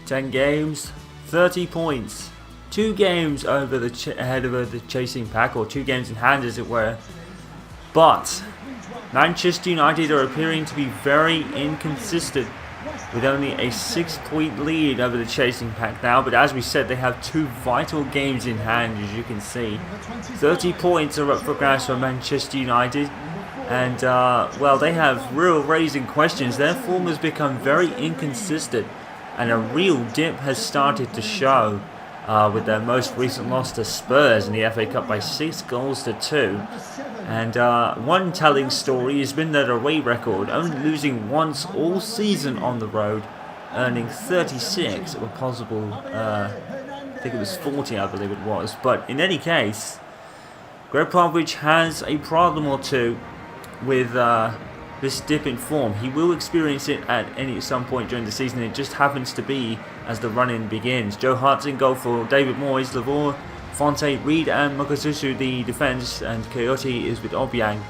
10 games, 30 points. 2 games over ahead of the chasing pack, or 2 games in hand as it were. But Manchester United are appearing to be very inconsistent, with only a 6-point lead over the chasing pack now. But as we said, they have 2 vital games in hand, as you can see. 30 points are up for grabs for Manchester United. And, well, they have real raising questions. Their form has become very inconsistent, and a real dip has started to show with their most recent loss to Spurs in the FA Cup by 6-2. And one telling story has been their away record, only losing once all season on the road, earning 36 of a possible, I think it was 40, I believe it was. But in any case, Gregg Popovich has a problem or two with this dip in form. He will experience it at some point during the season. It just happens to be as the run-in begins. Joe Hart's in goal for David Moyes, Lavore, Fonte, Reed and Mokasusu the defence, and Coyote is with Obiang.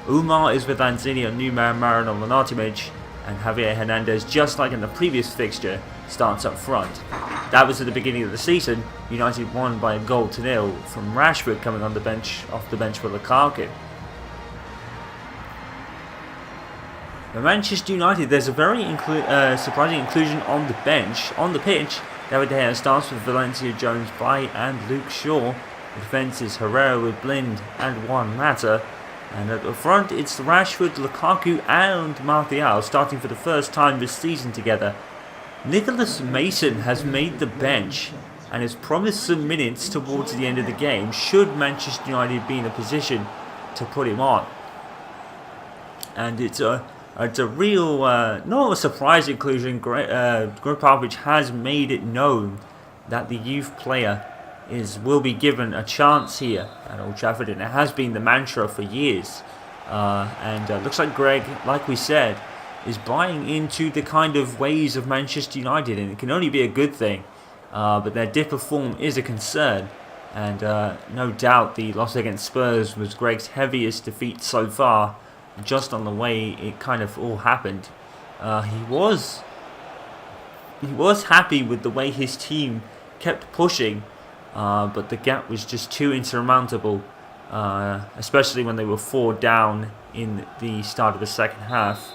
Umar is with Lanzini, and Newman, Marin on Lanartimage, and Javier Hernandez, just like in the previous fixture, starts up front. That was at the beginning of the season. United won by 1-0 from Rashford coming on the bench, off the bench for Lukaku. For Manchester United, there's a very surprising inclusion on the bench. On the pitch, David De Gea starts with Valencia, Jones, Bai and Luke Shaw. The defence is Herrera with Blind and Juan Mata. And at the front, it's Rashford, Lukaku and Martial starting for the first time this season together. Nicholas Mason has made the bench and has promised some minutes towards the end of the game should Manchester United be in a position to put him on. And it's a real, not a surprise inclusion. Gregg Popovich has made it known that the youth player will be given a chance here at Old Trafford, and it has been the mantra for years. And looks like Greg, like we said, is buying into the kind of ways of Manchester United, and it can only be a good thing. But their dip of form is a concern, and no doubt the loss against Spurs was Gregg's heaviest defeat so far. Just on the way it kind of all happened, he was happy with the way his team kept pushing, but the gap was just too insurmountable, especially when they were 4 down in the start of the second half.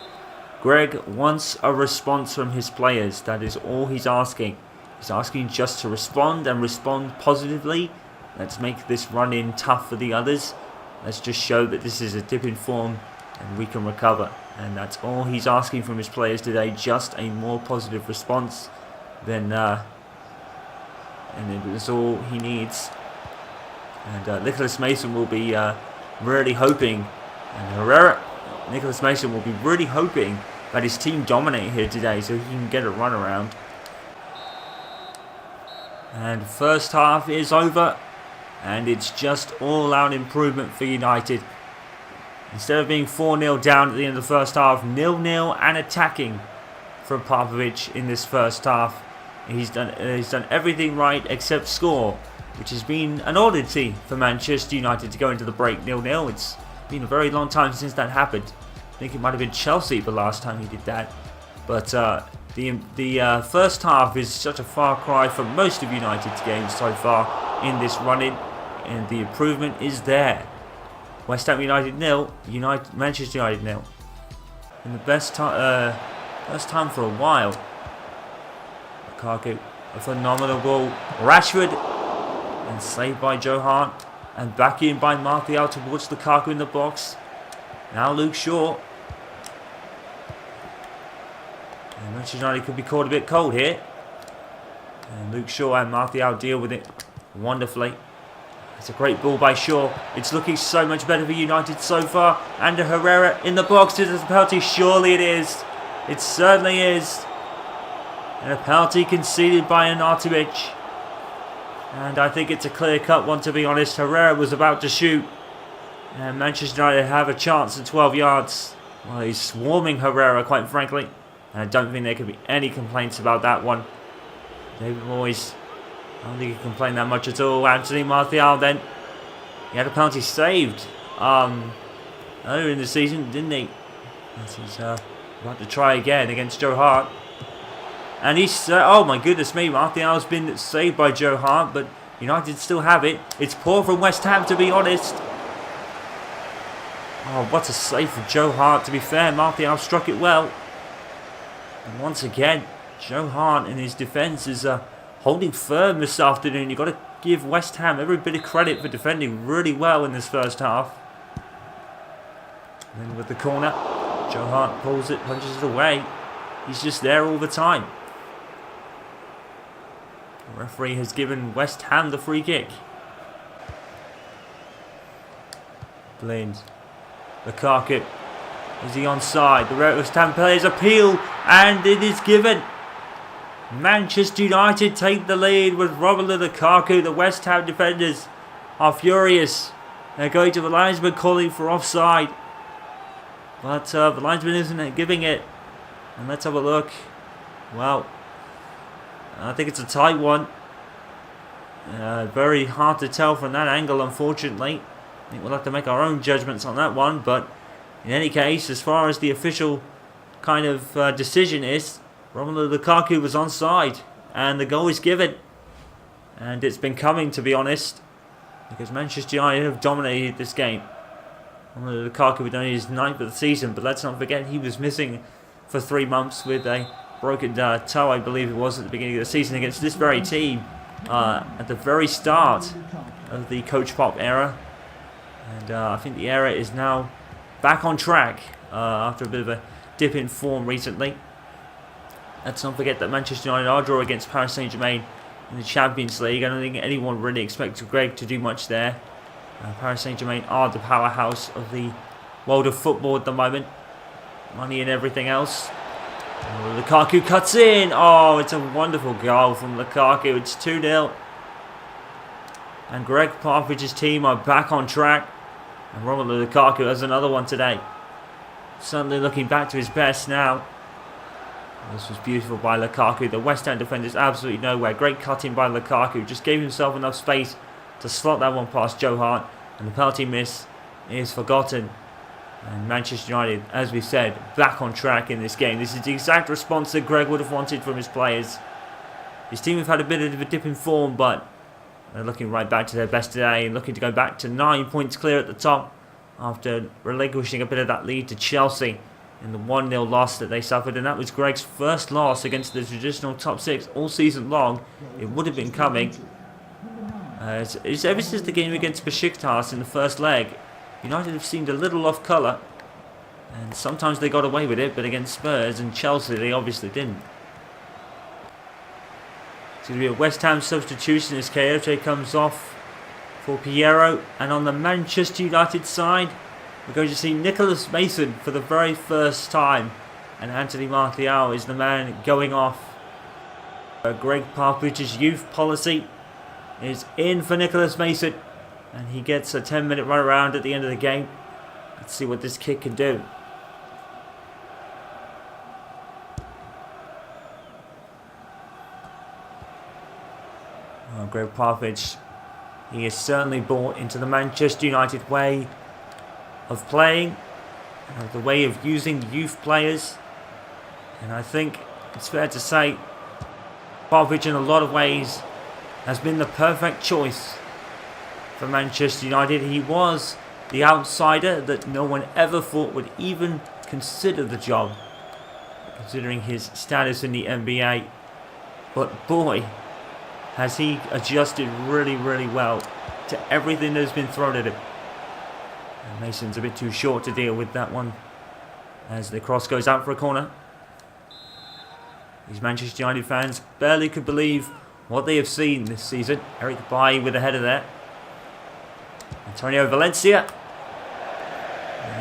Greg wants a response from his players. That is all he's asking. He's asking just to respond, and respond positively. Let's make this run-in tough for the others. Let's just show that this is a dip in form and we can recover. And that's all he's asking from his players today, just a more positive response than and it is all he needs. And Nicholas Mason will be really hoping, and Nicholas Mason will be really hoping that his team dominate here today so he can get a run around. And first half is over, and it's just all out improvement for United. Instead of being 4-0 down at the end of the first half, 0-0 and attacking from Popovich in this first half. He's done everything right except score, which has been an oddity for Manchester United to go into the break 0-0. It's been a very long time since that happened. I think it might have been Chelsea the last time he did that. But the first half is such a far cry from most of United's games so far in this run-in, and the improvement is there. West Ham United 0, Manchester United 0. In the first time for a while. Lukaku, a phenomenal ball. Rashford, and saved by Joe Hart, and back in by Martial towards Lukaku in the box. Now Luke Shaw. And Manchester United could be caught a bit cold here. And Luke Shaw and Martial deal with it wonderfully. It's a great ball by Shaw. It's looking so much better for United so far. And Herrera in the box. Is it a penalty? Surely it is. It certainly is. And a penalty conceded by Lanartimage. And I think it's a clear-cut one, to be honest. Herrera was about to shoot, and Manchester United have a chance at 12 yards. Well, he's swarming Herrera, quite frankly. And I don't think there could be any complaints about that one. David Moyes, I don't think he complained that much at all. Anthony Martial then. He had a penalty saved earlier in the season, didn't he? He's about to try again against Joe Hart. And he's... oh my goodness me, Martial's been saved by Joe Hart, but United still have it. It's poor from West Ham, to be honest. Oh, what a save from Joe Hart. To be fair, Martial struck it well. And once again, Joe Hart in his defence is holding firm this afternoon. You've got to give West Ham every bit of credit for defending really well in this first half. And then with the corner, Joe Hart pulls it, punches it away. He's just there all the time. The referee has given West Ham the free kick. Blind. Lukaku. Is he onside? The West Ham players appeal, and it is given. Manchester United take the lead with Romelu Lukaku. The West Ham defenders are furious. They're going to the linesman calling for offside. But the linesman isn't giving it. And let's have a look. Well, I think it's a tight one. Very hard to tell from that angle, unfortunately. I think we'll have to make our own judgments on that one. But in any case, as far as the official kind of decision is, Romelu Lukaku was onside. And the goal is given. And it's been coming, to be honest. Because Manchester United have dominated this game. Romelu Lukaku with only his 9th of the season. But let's not forget he was missing for 3 months with a broken toe, I believe it was, at the beginning of the season against this very team at the very start of the Coach Pop era. And I think the era is now back on track after a bit of a dip in form recently. Let's not forget that Manchester United are draw against Paris Saint-Germain in the Champions League. I don't think anyone really expects Gregg to do much there. Paris Saint-Germain are the powerhouse of the world of football at the moment. Money and everything else. Oh, Lukaku cuts in. Oh, it's a wonderful goal from Lukaku. It's 2-0. And Gregg Popovich's team are back on track. And Romelu Lukaku has another one today. Suddenly looking back to his best now. This was beautiful by Lukaku. The West Ham defenders absolutely nowhere. Great cutting by Lukaku. Just gave himself enough space to slot that one past Joe Hart. And the penalty miss is forgotten. And Manchester United, as we said, back on track in this game. This is the exact response that Gregg would have wanted from his players. His team have had a bit of a dip in form, but they're looking right back to their best today and looking to go back to 9 points clear at the top after relinquishing a bit of that lead to Chelsea in the 1-0 loss that they suffered. And that was Gregg's first loss against the traditional top 6 all season long. It would have been coming. It's ever since the game against Besiktas in the first leg, United have seemed a little off colour, and sometimes they got away with it, but against Spurs and Chelsea they obviously didn't. It's going to be a West Ham substitution as Coyote comes off for Piero, and on the Manchester United side we're going to see Nicholas Mason for the very first time, and Anthony Martial is the man going off. Gregg Popovich's youth policy is in for Nicholas Mason. And he gets a 10-minute run around at the end of the game. Let's see what this kid can do. Gregg Popovich, he is certainly bought into the Manchester United way of playing, the way of using youth players. And I think it's fair to say Popovich in a lot of ways has been the perfect choice for Manchester United. He was the outsider that no one ever thought would even consider the job, considering his status in the NBA. But boy, has he adjusted really, really well to everything that has been thrown at him. And Mason's a bit too short to deal with that one as the cross goes out for a corner. These Manchester United fans barely could believe what they have seen this season. Eric Bailly with the header there. Antonio Valencia.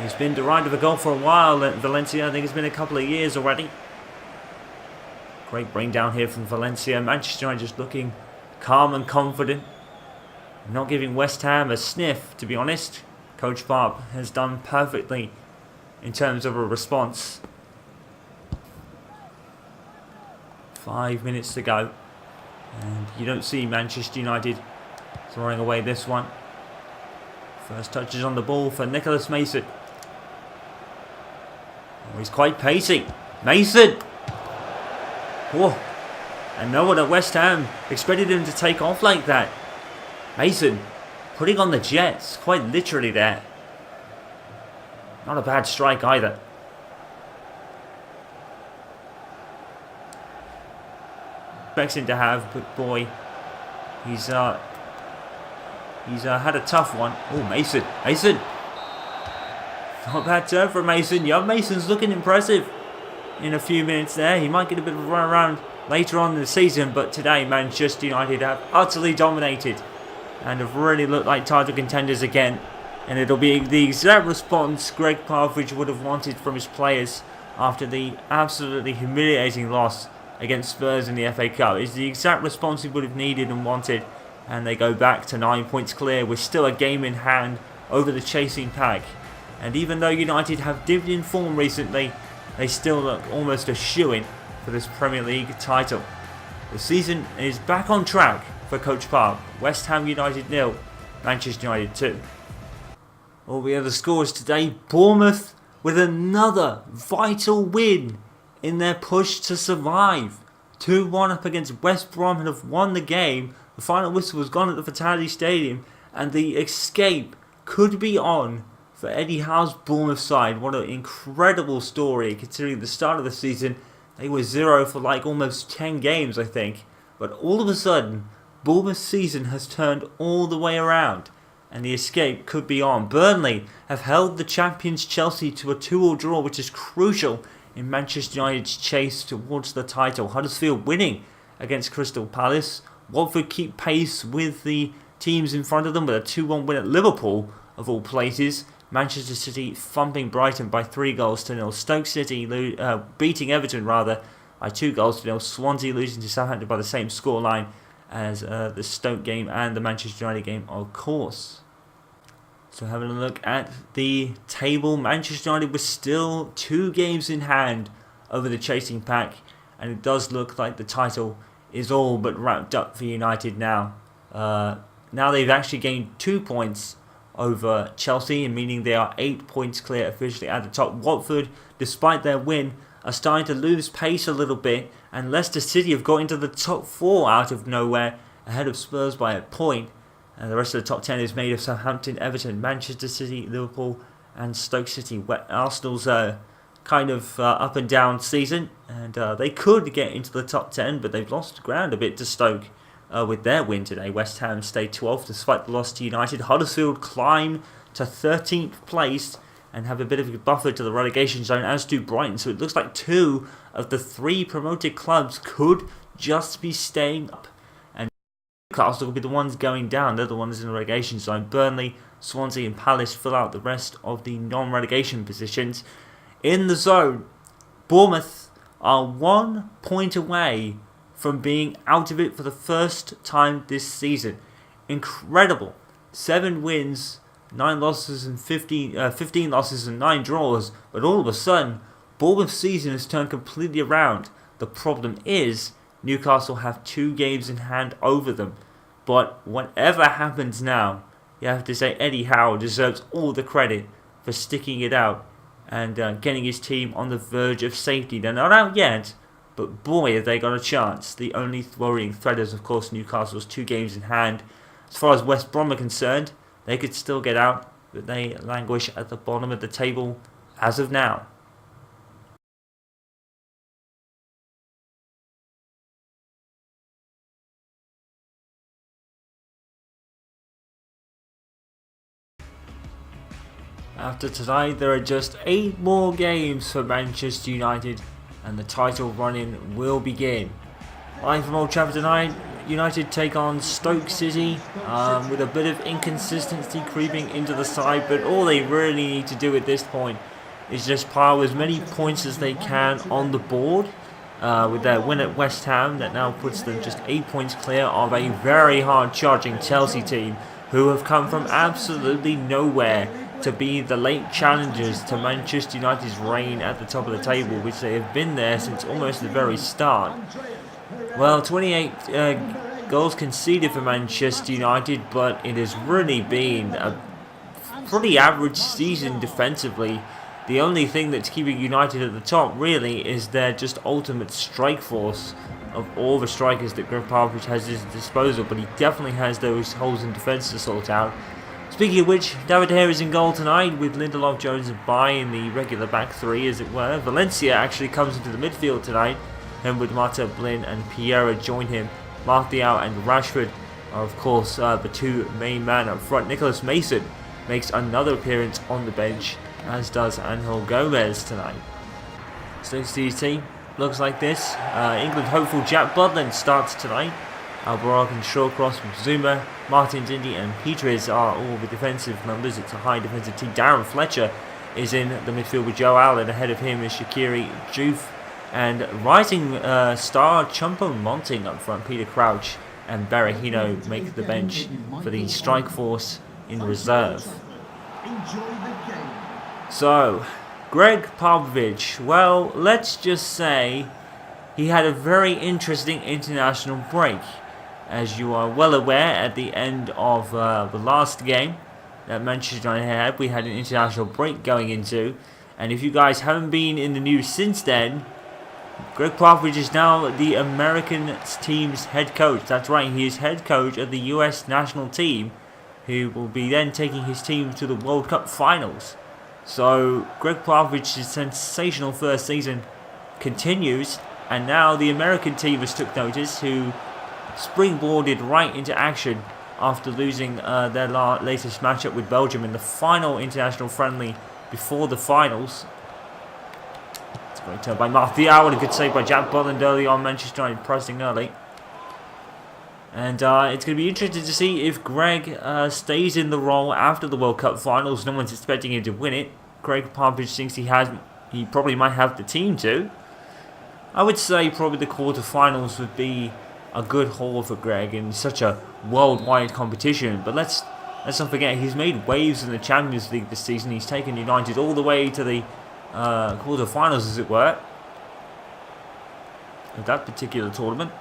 He's been derided of a goal for a while at Valencia. I think it's been a couple of years already. Great bring down here from Valencia. Manchester United just looking calm and confident. Not giving West Ham a sniff, to be honest. Coach Pop has done perfectly in terms of a response. 5 minutes to go. And you don't see Manchester United throwing away this one. First touches on the ball for Nicholas Mason. Oh, he's quite pacey. Mason! Oh, and no one at West Ham expected him to take off like that. Mason putting on the Jets, quite literally there. Not a bad strike either. Expecting to have, but boy, he's had a tough one. Oh, Mason. Not a bad turn for Mason. Young Mason's looking impressive in a few minutes there. He might get a bit of a run around later on in the season, but today Manchester United have utterly dominated and have really looked like title contenders again. And it'll be the exact response Gregg Popovich would have wanted from his players after the absolutely humiliating loss against Spurs in the FA Cup. It's the exact response he would have needed and wanted. And they go back to 9 points clear with still a game in hand over the chasing pack. And even though United have dipped in form recently, they still look almost a shoo-in for this Premier League title. The season is back on track for Coach Park. West Ham United 0, Manchester United 2. All the other scores today, Bournemouth with another vital win in their push to survive. 2-1 up against West Brom and have won the game. The final whistle was gone at the Vitality Stadium and the escape could be on for Eddie Howe's Bournemouth side. What an incredible story considering the start of the season. They were 0 for like almost 10 games, I think. But all of a sudden, Bournemouth's season has turned all the way around and the escape could be on. Burnley have held the champions Chelsea to a 2-2 draw, which is crucial in Manchester United's chase towards the title. Huddersfield winning against Crystal Palace. Watford keep pace with the teams in front of them with a 2-1 win at Liverpool, of all places. Manchester City thumping Brighton by 3-0. Stoke City beating Everton by 2-0. Swansea losing to Southampton by the same scoreline as the Stoke game and the Manchester United game, of course. So having a look at the table, Manchester United was still 2 games in hand over the chasing pack, and it does look like the title is all but wrapped up for United now. Now they've actually gained 2 points over Chelsea, meaning they are 8 points clear officially at the top. Watford, despite their win, are starting to lose pace a little bit, and Leicester City have got into the top 4 out of nowhere, ahead of Spurs by a point. And the rest of the top 10 is made of Southampton, Everton, Manchester City, Liverpool and Stoke City. Arsenal's kind of up and down season, and they could get into the top 10, but they've lost ground a bit to Stoke with their win today. West Ham stayed 12th despite the loss to United. Huddersfield climb to 13th place and have a bit of a buffer to the relegation zone, as do Brighton. So it looks like 2 of the 3 promoted clubs could just be staying up. And Newcastle will be the ones going down. They're the ones in the relegation zone. Burnley, Swansea and Palace fill out the rest of the non-relegation positions. In the zone, Bournemouth are 1 point away from being out of it for the first time this season. Incredible. 7 wins, 9 losses and 15 losses and 9 draws. But all of a sudden, Bournemouth's season has turned completely around. The problem is, Newcastle have 2 games in hand over them. But whatever happens now, you have to say Eddie Howe deserves all the credit for sticking it out and getting his team on the verge of safety. They're not out yet, but boy have they got a chance. The only worrying threat is, of course, Newcastle's 2 games in hand. As far as West Brom are concerned, they could still get out, but they languish at the bottom of the table as of now. After tonight, there are just 8 more games for Manchester United and the title run-in will begin. Live from Old Trafford tonight, United take on Stoke City with a bit of inconsistency creeping into the side, but all they really need to do at this point is just pile as many points as they can on the board with their win at West Ham. That now puts them just 8 points clear of a very hard-charging Chelsea team who have come from absolutely nowhere to be the late challengers to Manchester United's reign at the top of the table, which they have been there since almost the very start. Well, 28 goals conceded for Manchester United, but it has really been a pretty average season defensively. The only thing that's keeping United at the top really is their just ultimate strike force of all the strikers that Gregg Popovich has at his disposal, but he definitely has those holes in defence to sort out. Speaking of which, David De Gea is in goal tonight with Lindelof, Jones and Baye in the regular back three, as it were. Valencia actually comes into the midfield tonight, and with Mata, Blin and Piera join him. Martial and Rashford are of course the two main men up front. Nicholas Mason makes another appearance on the bench, as does Angel Gomez tonight. Stoke City's team looks like this. England hopeful Jack Butland starts tonight. Albarak and Shawcross from Zuma, Martins, Indy and Petres are all the defensive members. It's a high defensive team. Darren Fletcher is in the midfield with Joe Allen. Ahead of him is Shaqiri Joof and rising star Chumpo Monting up front. Peter Crouch and Berahino make the bench for the strike force in reserve. So, Gregg Popovich, well, let's just say he had a very interesting international break. As you are well aware, at the end of the last game that Manchester United had, we had an international break going into. And if you guys haven't been in the news since then, Gregg Popovich is now the American team's head coach. That's right, he is head coach of the US national team, who will be then taking his team to the World Cup finals. So Gregg Popovich's sensational first season continues, and now the American team has took notice, who springboarded right into action after losing their latest matchup with Belgium in the final international friendly before the finals. It's a great turn by Martial and a good save by Jack Butland early on. Manchester United pressing early. And it's going to be interesting to see if Gregg stays in the role after the World Cup finals. No one's expecting him to win it. Gregg Popovich thinks he probably might have the team to. I would say probably the quarterfinals would be a good haul for Gregg in such a worldwide competition. But let's not forget, he's made waves in the Champions League this season. He's taken United all the way to the quarterfinals, as it were, of that particular tournament.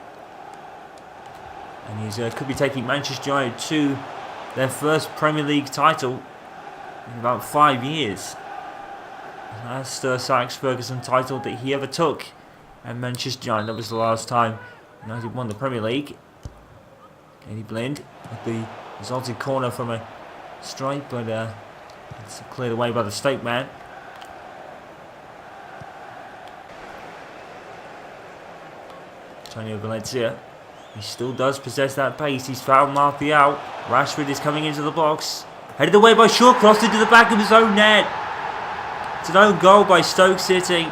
And he could be taking Manchester United to their first Premier League title in about 5 years. That's the Sir Alex Ferguson title that he ever took at Manchester United. That was the last time United won the Premier League. Katie Blind with the resulting corner from a strike, but it's cleared away by the Stoke man. Antonio Valencia. He still does possess that pace. He's fouled Martial. Rashford is coming into the box. Headed away by Shaw, crossed into the back of his own net. It's an own goal by Stoke City.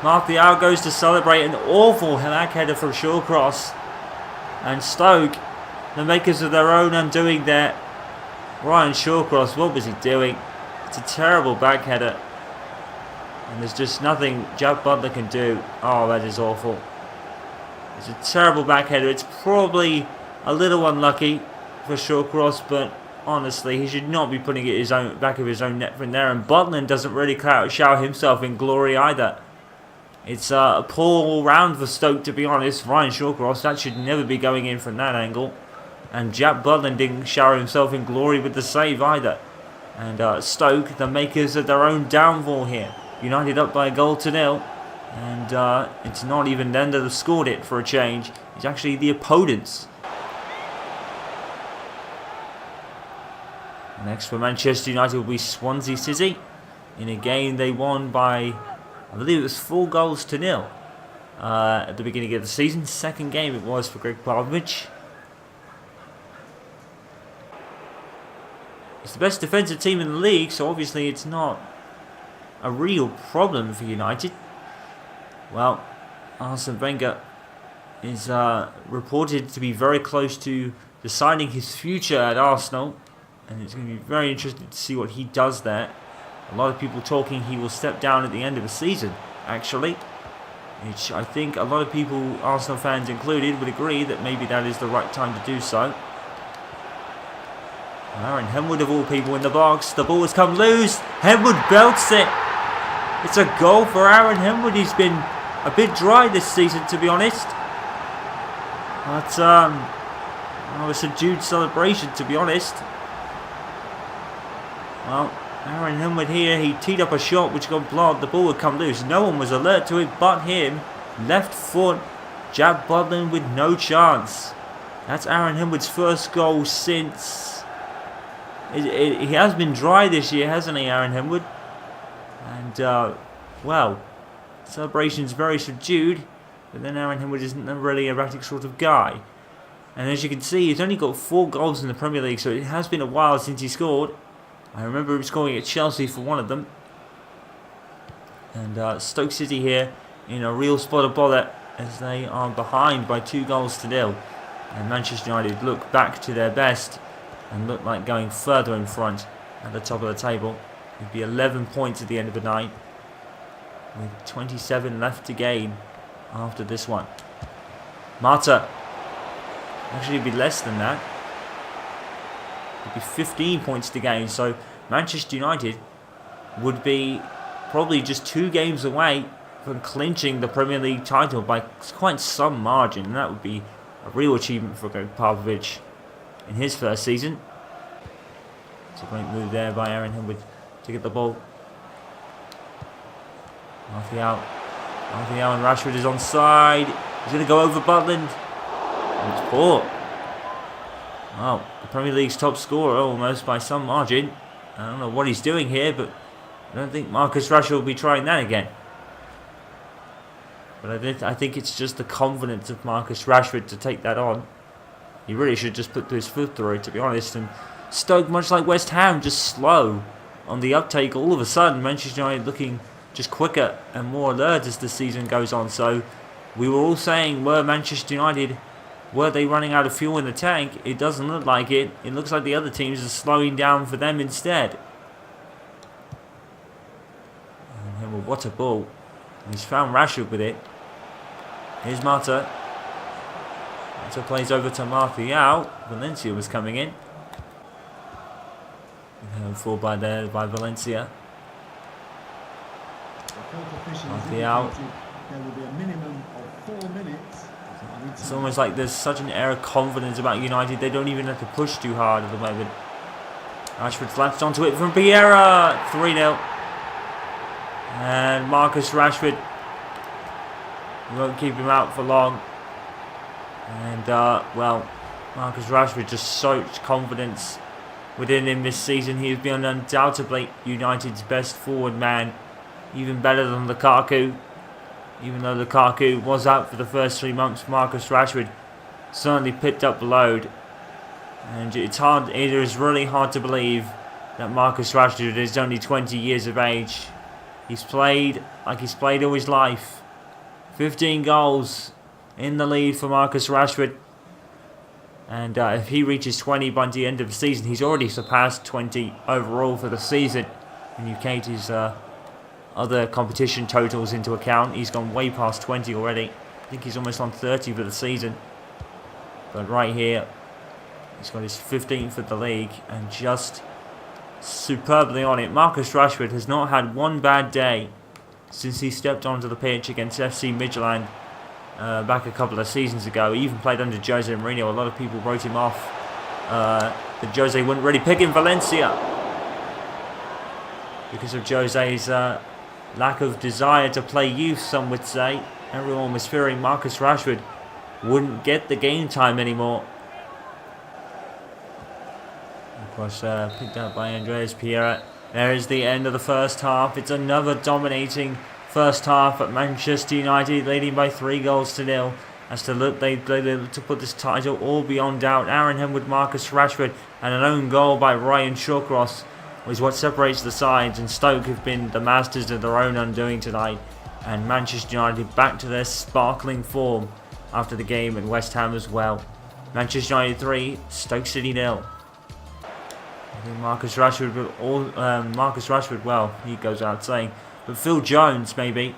Martial goes to celebrate an awful back header from Shawcross. And Stoke, the makers of their own undoing there. Ryan Shawcross, what was he doing? It's a terrible back header. And there's just nothing Jack Butler can do. Oh, that is awful. It's a terrible back header. It's probably a little unlucky for Shawcross, but honestly, he should not be putting it his own back of his own net from there. And Butland doesn't really shower himself in glory either. It's a poor all round for Stoke, to be honest. Ryan Shawcross, that should never be going in from that angle. And Jack Butland didn't shower himself in glory with the save either. And Stoke, the makers of their own downfall here. United up by a goal to nil. And it's not even them that have scored it for a change. It's actually the opponents. Next for Manchester United will be Swansea City. In a game they won by, I believe it was 4 goals to nil at the beginning of the season. Second game it was for Gregg Popovich. It's the best defensive team in the league, so obviously it's not a real problem for United. Well, Arsene Wenger is reported to be very close to deciding his future at Arsenal, and it's going to be very interesting to see what he does there. A lot of people talking he will step down at the end of the season, actually, which I think a lot of people, Arsenal fans included, would agree that maybe that is the right time to do so. Aaron Henwood of all people in the box. The ball has come loose. Henwood belts it. It's a goal for Aaron Henwood. He's been a bit dry this season, to be honest. But a subdued celebration, to be honest. Well, Aaron Henwood here, he teed up a shot which got blocked. The ball would come loose. No one was alert to it but him. Left foot, jab Butland with no chance. That's Aaron Henwood's first goal since... He has been dry this year, hasn't he, Aaron Henwood? And, well, celebration's very subdued. But then Aaron Henwood isn't a really erratic sort of guy. And as you can see, he's only got 4 goals in the Premier League, so it has been a while since he scored. I remember him scoring at Chelsea for one of them. And Stoke City here in a real spot of bother as they are behind by 2-0. And Manchester United look back to their best and look like going further in front at the top of the table. It'd be 11 points at the end of the night with 27 left to gain after this one. Mata. Actually, it'd be less than that. It'd be 15 points to gain. So Manchester United would be probably just 2 games away from clinching the Premier League title by quite some margin. And that would be a real achievement for Gregg Popovich in his first season. It's a great move there by Aaron Henwood to get the ball. Martial and Rashford is onside. He's going to go over Butland. It's poor. Wow, the Premier League's top scorer almost by some margin. I don't know what he's doing here, but I don't think Marcus Rashford will be trying that again. But I think it's just the confidence of Marcus Rashford to take that on. He really should just put his foot through it, to be honest. And Stoke, much like West Ham, just slow on the uptake. All of a sudden, Manchester United looking just quicker and more alert as the season goes on. So we were all saying, were Manchester United, were they running out of fuel in the tank? It doesn't look like it. It looks like the other teams are slowing down for them instead. And what a ball. He's found Rashford with it. Here's Mata. Mata plays over to Martial. Valencia was coming in. Full by Valencia. Martial. There will be a minimum of 4 minutes. It's almost like there's such an air of confidence about United. They don't even have to push too hard at the moment. Rashford latched onto it from Vieira. 3-0. And Marcus Rashford won't keep him out for long. And, well, Marcus Rashford just so much confidence within him this season. He has been undoubtedly United's best forward man. Even better than Lukaku. Even though Lukaku was out for the first 3 months, Marcus Rashford certainly picked up the load. And it is really hard to believe that Marcus Rashford is only 20 years of age. He's played like he's played all his life. 15 goals in the lead for Marcus Rashford. And if he reaches 20 by the end of the season, he's already surpassed 20 overall for the season. When you count his other competition totals into account, he's gone way past 20 already. I think he's almost on 30 for the season. But right here, he's got his 15th of the league and just superbly on it. Marcus Rashford has not had one bad day since he stepped onto the pitch against FC Midtjylland back a couple of seasons ago. He even played under Jose Mourinho. A lot of people wrote him off. That Jose wouldn't really pick in Valencia because of Jose's lack of desire to play youth, some would say. Everyone was fearing Marcus Rashford wouldn't get the game time anymore. Of course, picked up by Andreas Pereira. There is the end of the first half. It's another dominating first half at Manchester United, leading by 3-0 as to look they look to put this title all beyond doubt. Aaron Henwood, Marcus Rashford, and an own goal by Ryan Shawcross is what separates the sides, and Stoke have been the masters of their own undoing tonight, and Manchester United back to their sparkling form after the game, and West Ham as well. Manchester United 3, Stoke City 0. I think Marcus Rashford, well, he goes out saying, but Phil Jones maybe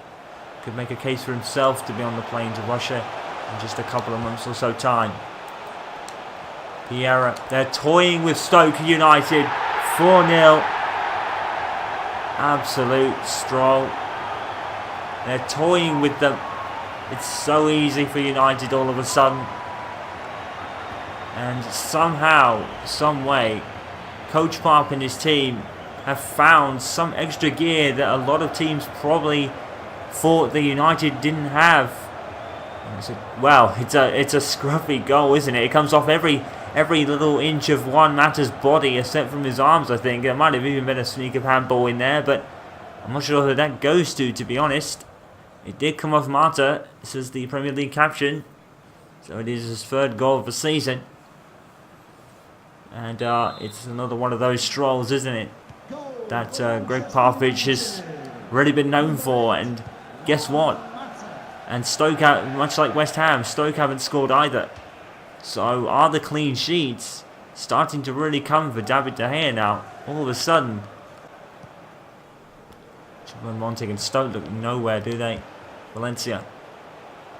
could make a case for himself to be on the plane to Russia in just a couple of months or so time. Vieira, they're toying with Stoke United. 4-0. Absolute stroll. They're toying with them. It's so easy for United all of a sudden. And somehow, some way, Coach Parp and his team have found some extra gear that a lot of teams probably thought the United didn't have. It's a scruffy goal, isn't it? It comes off every little inch of Juan Mata's body, except from his arms, I think. There might have even been a sneak of handball in there, but I'm not sure who that goes to be honest. It did come off Mata, says the Premier League caption. So it is his third goal of the season. And it's another one of those strolls, isn't it? That Gregg Popovich has really been known for. And guess what? And Stoke, much like West Ham, Stoke haven't scored either. So are the clean sheets starting to really come for David De Gea now? All of a sudden. Montic and Stoke look nowhere, do they? Valencia.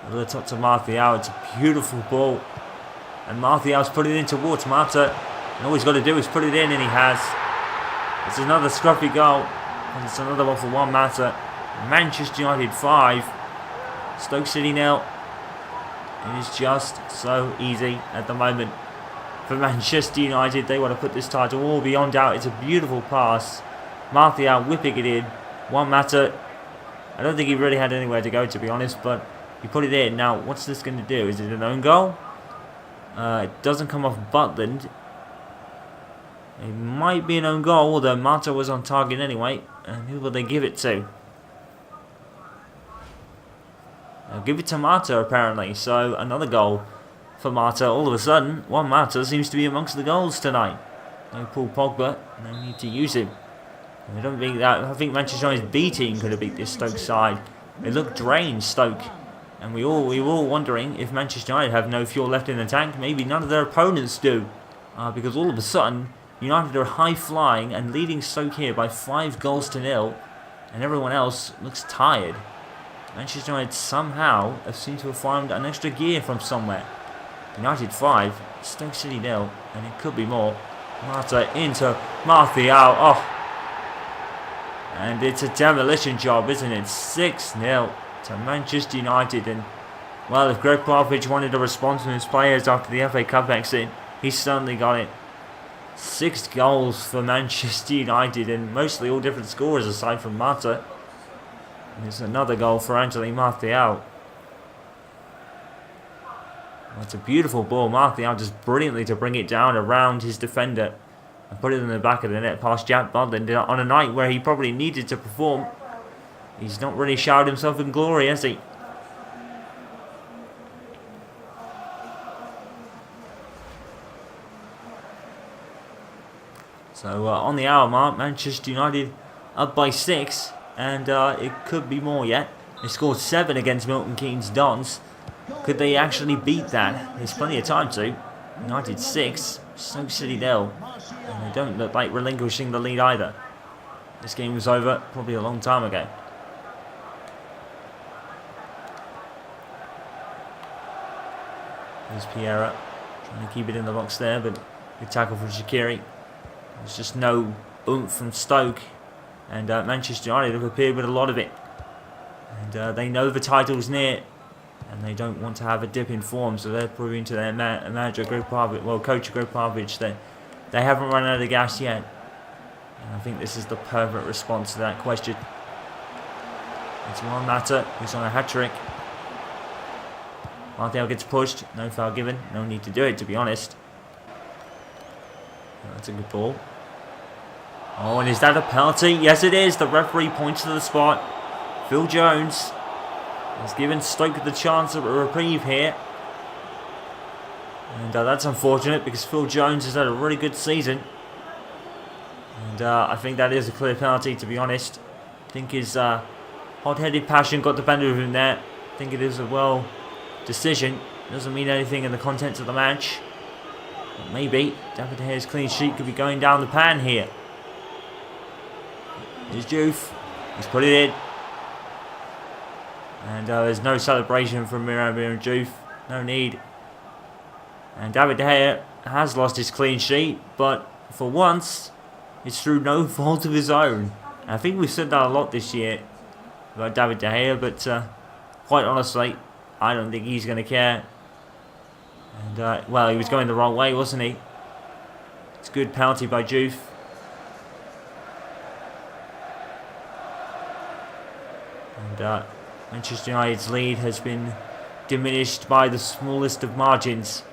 Over the top to Martial. It's a beautiful ball. And Martial's put it in towards Mata. And all he's got to do is put it in, and he has. It's another scruffy goal. And it's another one for Juan Mata. Manchester United 5. Stoke City 0. It is just so easy at the moment for Manchester United. They want to put this title all beyond doubt. It's a beautiful pass. Martial whipping it in. Juan Mata, I don't think he really had anywhere to go, to be honest, but he put it in. Now, what's this going to do? Is it an own goal? It doesn't come off Butland. It might be an own goal, although Mata was on target anyway. And who will they give it to? They'll give it to Mata, apparently. So, another goal for Mata. All of a sudden, Juan Mata seems to be amongst the goals tonight. No Paul Pogba, no need to use him. I don't think that. I think Manchester United's B team could have beat this Stoke side. They look drained, Stoke, and we were all wondering if Manchester United have no fuel left in the tank. Maybe none of their opponents do, because all of a sudden United are high flying and leading Stoke here by 5-0, and everyone else looks tired. Manchester United somehow have seemed to have found an extra gear from somewhere. United 5, Stoke City 0, and it could be more. Mata into Martial. Oh. And it's a demolition job, isn't it? 6-0 to Manchester United. And, well, if Gregg Popovich wanted a response from his players after the FA Cup exit, he certainly got it. 6 goals for Manchester United, and mostly all different scorers aside from Mata. And there's another goal for Angeli Martial. That's a beautiful ball. Martial just brilliantly to bring it down around his defender. And put it in the back of the net past Jack Butland on a night where he probably needed to perform. He's not really showered himself in glory, has he? So on the hour mark, Manchester United up by 6. And it could be more yet. They scored 7 against Milton Keynes Dons. Could they actually beat that? There's plenty of time to. United 6, Stoke City 0. And they don't look like relinquishing the lead either. This game was over probably a long time ago. There's Piera trying to keep it in the box there, but good tackle from Shaqiri. There's just no oomph from Stoke. And Manchester United have appeared with a lot of it. And they know the title's near. And they don't want to have a dip in form, so they're proving to their manager, Gregg Popovich, coach Gregg Popovich, that they haven't run out of gas yet. And I think this is the perfect response to that question. It's Juan Mata, who's on a hat-trick. Martial gets pushed, no foul given, no need to do it, to be honest. That's a good ball. Oh, and is that a penalty? Yes, it is. The referee points to the spot. Phil Jones has given Stoke the chance of a reprieve here. And that's unfortunate because Phil Jones has had a really good season. And I think that is a clear penalty, to be honest. I think his hot-headed passion got the better of him there. I think it is a well decision. It doesn't mean anything in the contents of the match. But maybe David De Gea's clean sheet could be going down the pan here. Here's Juve. He's put it in. And there's no celebration from Miranda and Juve. No need. And David De Gea has lost his clean sheet, but for once, it's through no fault of his own. And I think we've said that a lot this year about David De Gea, but quite honestly, I don't think he's going to care. And well, he was going the wrong way, wasn't he? It's a good penalty by Juve. And Manchester United's lead has been diminished by the smallest of margins.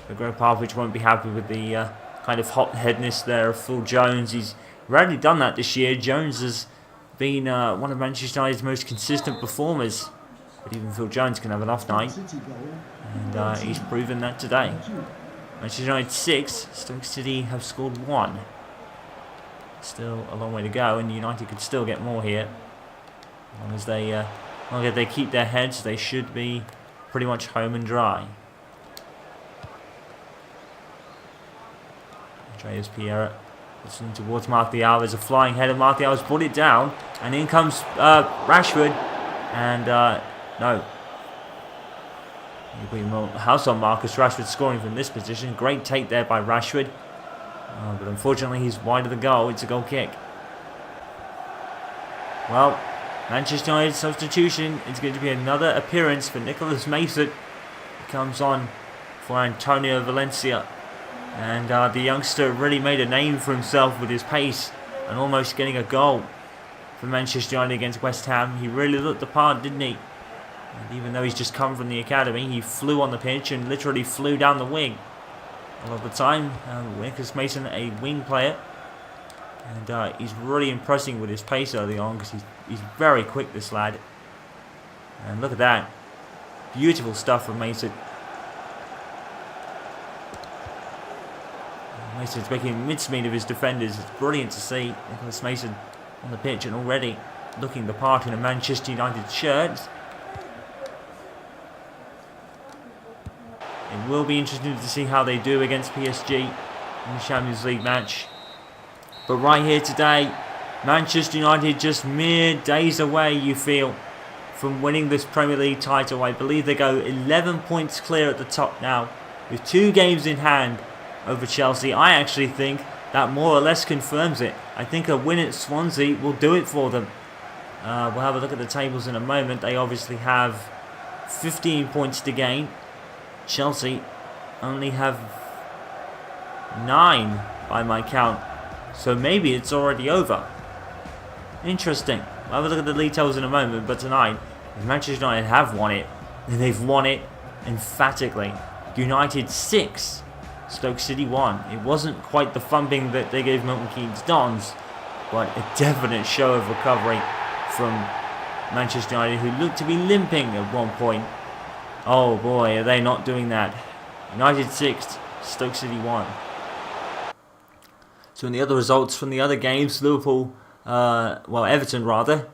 But Gregg Popovich won't be happy with the kind of hot-headedness there of Phil Jones. He's rarely done that this year. Jones has been one of Manchester United's most consistent performers. But even Phil Jones can have an off night. And he's proven that today. Manchester United 6, Stoke City have scored 1. Still a long way to go, and United could still get more here. As long as they keep their heads, they should be pretty much home and dry. Andreas Pereira listening towards Martial. There's a flying header. Martial's brought it down, and in comes Rashford. And no. House on Marcus Rashford scoring from this position. Great take there by Rashford. But unfortunately he's wide of the goal. It's a goal kick. Well, Manchester United substitution. It's going to be another appearance for Nicholas Mason. He comes on for Antonio Valencia. And the youngster really made a name for himself with his pace and almost getting a goal for Manchester United against West Ham. He really looked the part, didn't he? And even though he's just come from the academy, he flew on the pitch and literally flew down the wing. A lot of the time, Nicholas Mason, a wing player. And he's really impressing with his pace early on because he's very quick, this lad. And look at that. Beautiful stuff from Mason. Mason's making mincemeat of his defenders. It's brilliant to see Nicholas Mason on the pitch and already looking the part in a Manchester United shirt. It will be interesting to see how they do against PSG in the Champions League match. But right here today, Manchester United just mere days away, you feel, from winning this Premier League title. I believe they go 11 points clear at the top now, with 2 games in hand over Chelsea. I actually think that more or less confirms it. I think a win at Swansea will do it for them. We'll have a look at the tables in a moment. They obviously have 15 points to gain. Chelsea only have 9 by my count. So maybe it's already over. Interesting. We'll have a look at the league tables in a moment. But tonight, if Manchester United have won it, then they've won it emphatically. United 6, Stoke City 1. It wasn't quite the thumping that they gave Milton Keynes Dons, but a definite show of recovery from Manchester United, who looked to be limping at one point. Oh boy, are they not doing that. United 6th, Stoke City 1. So in the other results from the other games, Liverpool, Everton rather,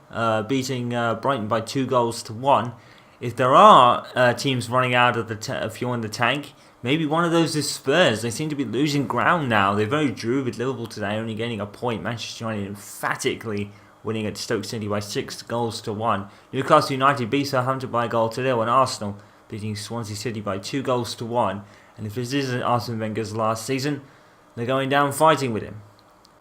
beating Brighton by 2-1. If there are teams running out of the fuel in the tank, maybe one of those is Spurs. They seem to be losing ground now. They very drew with Liverpool today, only getting a point. Manchester United emphatically winning at Stoke City by 6-1. Newcastle United beat Southampton by a goal to 0, and Arsenal beating Swansea City by 2-1. And if this isn't Arsene Wenger's last season, they're going down fighting with him.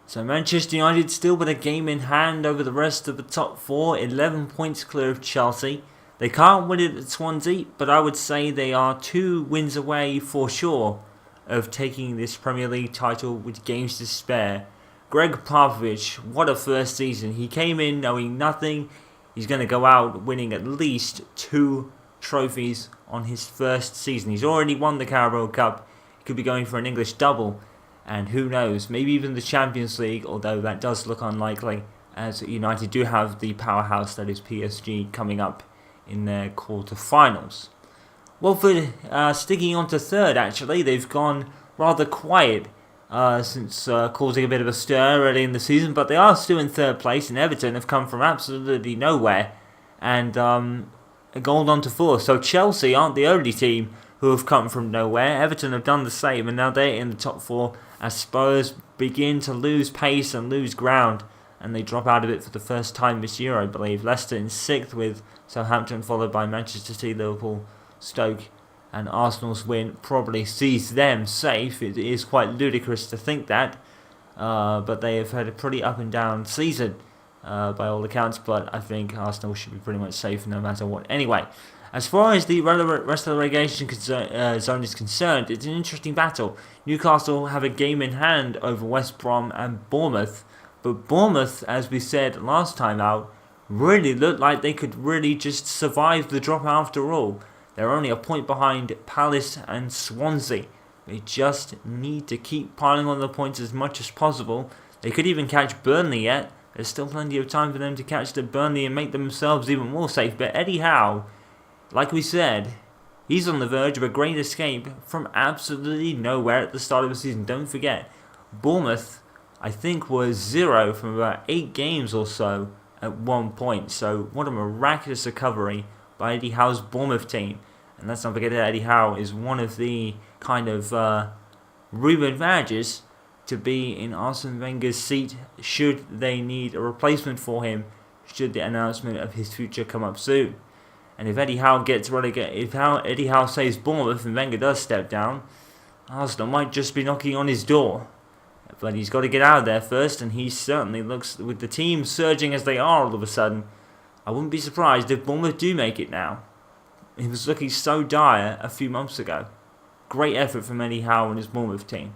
So Manchester United still with a game in hand over the rest of the top 4, 11 points clear of Chelsea. They can't win it at Swansea, but I would say they are 2 wins away for sure of taking this Premier League title with games to spare. Gregg Popovich, what a first season. He came in knowing nothing. He's going to go out winning at least 2 trophies on his first season. He's already won the Carabao Cup. He could be going for an English double. And who knows, maybe even the Champions League, although that does look unlikely, as United do have the powerhouse that is PSG coming up in their quarter-finals. Watford sticking on to 3rd actually. They've gone rather quiet since causing a bit of a stir early in the season, but they are still in 3rd place, and Everton have come from absolutely nowhere and gone on to 4th. So Chelsea aren't the only team who have come from nowhere. Everton have done the same, and now they're in the top 4 as Spurs begin to lose pace and lose ground, and they drop out of it for the first time this year, I believe. Leicester in 6th with Southampton, followed by Manchester City, Liverpool, Stoke, and Arsenal's win probably sees them safe. It is quite ludicrous to think that, but they have had a pretty up and down season by all accounts, but I think Arsenal should be pretty much safe no matter what. Anyway, as far as the rest of the relegation zone is concerned, it's an interesting battle. Newcastle have a game in hand over West Brom and Bournemouth, but Bournemouth, as we said last time out, really looked like they could really just survive the drop after all. They're only a point behind Palace and Swansea. They just need to keep piling on the points as much as possible. They could even catch Burnley yet. There's still plenty of time for them to catch the Burnley and make themselves even more safe. But Eddie Howe, like we said, he's on the verge of a great escape from absolutely nowhere at the start of the season. Don't forget, Bournemouth, I think, was 0 from about 8 games or so at one point. So what a miraculous recovery by Eddie Howe's Bournemouth team. And let's not forget that Eddie Howe is one of the kind of rumoured managers to be in Arsene Wenger's seat should they need a replacement for him, should the announcement of his future come up soon. And if Eddie Howe gets relegated, if Eddie Howe saves Bournemouth and Wenger does step down, Arsenal might just be knocking on his door. But he's got to get out of there first, and he certainly looks, with the team surging as they are all of a sudden, I wouldn't be surprised if Bournemouth do make it now. It was looking so dire a few months ago. Great effort from Eddie Howe and his Bournemouth team.